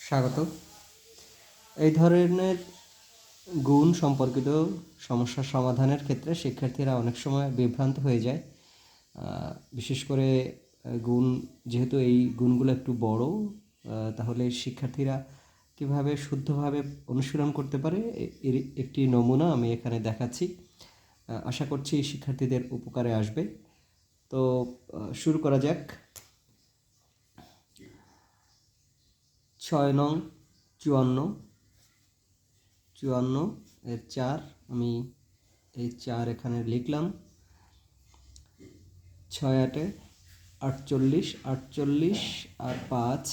স্বাগত। এই ধরনের গুণ সম্পর্কিত সমস্যার সমাধানের ক্ষেত্রে শিক্ষার্থীরা অনেক সময় বিভ্রান্ত হয়ে যায়। বিশেষ করে গুণ, যেহেতু এই গুণগুলো একটু বড়, তাহলে শিক্ষার্থীরা কীভাবে শুদ্ধভাবে অনুশীলন করতে পারে এর একটি নমুনা আমি এখানে দেখাচ্ছি। আশা করছি শিক্ষার্থীদের উপকারে আসবে। তো শুরু করা যাক। 6 নং 54 এর 4 আমি এই 4 এখানে লিখলাম। 6 8 48 48 আর 5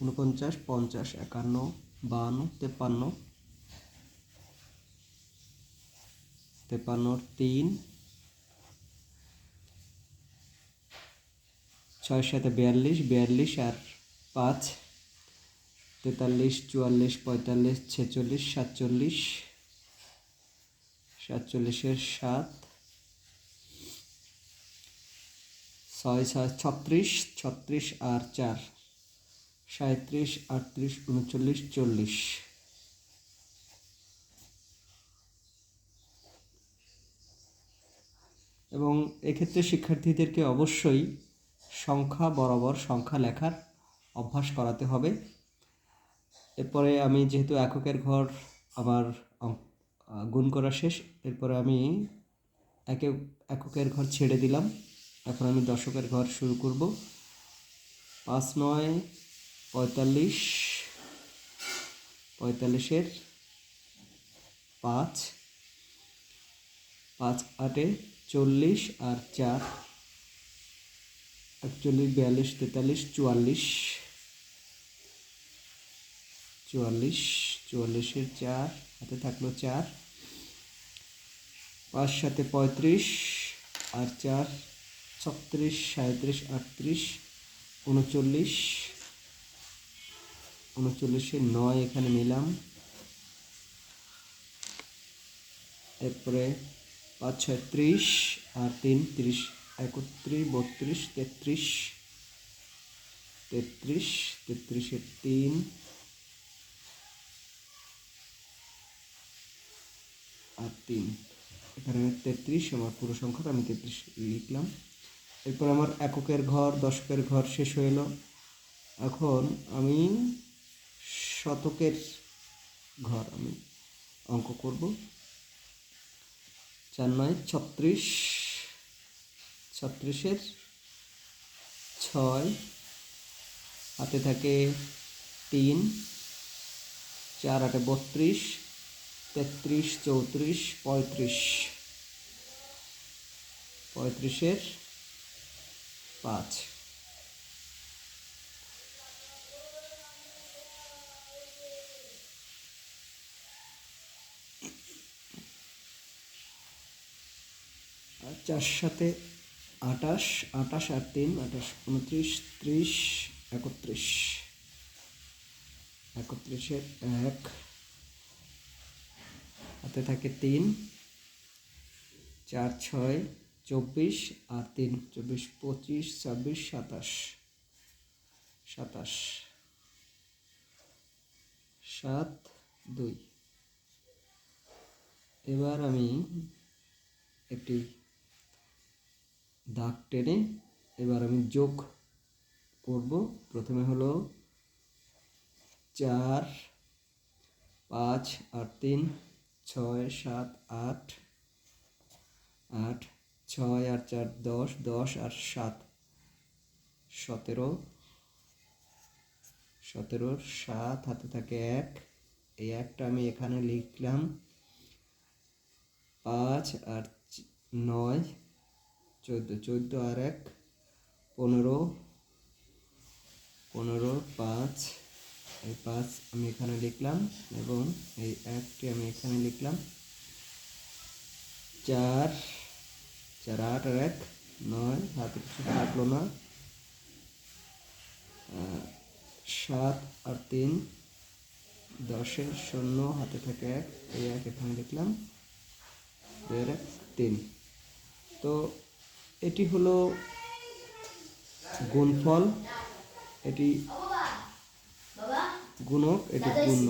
49 50 51 52 53 53 3 6 7 42 42 আর 5 43 44 45 46 47 47 7 6 36 36 আর 4 37 38 39 40। এবং এক্ষেত্রে শিক্ষার্থীদেরকে অবশ্যই সংখ্যা বরাবর সংখ্যা লেখার অভ্যাস করাতে হবে। এরপরে আমি যেহেতু এককের ঘর আমার গুণ করা শেষ, এরপরে আমি এককের ঘর ছেড়ে দিলাম। এখন আমি দশকের ঘর শুরু করব। 5 9 45 45-এর 5 5 8 40 আর 4 41 42 43 44 44 44-এর 4 হাতে থাকলো 4 5 7 35 আর 4 36 37 38 39 39-এর 9 এখানে নিলাম। এরপরে 5 6 30 আর 3 30 31 32 33 33 33-এর 3 আর 3 এখানে 33 আমার পুরো সংখ্যাটা আমি 33 লিখলাম। এরপর আমার এককের ঘর দশকের ঘর শেষ হয়ে এলো। এখন আমি শতকের ঘর আমি অঙ্ক করব। 4 9 36 36-এর 6 হাতে থাকে 3 4 8 32 33 34 35 35-এর 5 আর 4 7 28 28 আর 3 28 29 30 31 31-এর 1 হাতে থাকে 3 4 6 24 আর 3 24 25 26 27 27 7 2। এবার আমি একটি দাগ টেনে এবার আমি যোগ করব। প্রথমে হলো 4 5 আর 3 6 7 8 8 6 আর 4 10 10 আর 7 17 17-এর 7 হাতে থাকে 1, এই একটা আমি এখানে লিখলাম। 5 আর 9 14 14 আর 1 15 15 5 এই 5 আমি এখানে লিখলাম এবং এই 1টি আমি এখানে লিখলাম। 4 4 8 আর 1 9 হাতে কিছু থাকলো না। 7 আর 3 10-এর 0 হাতে থাকে 1, এই 1 এখানে লিখলাম। 2 আর 1 3। তো এটি হলো গুণফল। এটি গুণক, এটি পূর্ণ।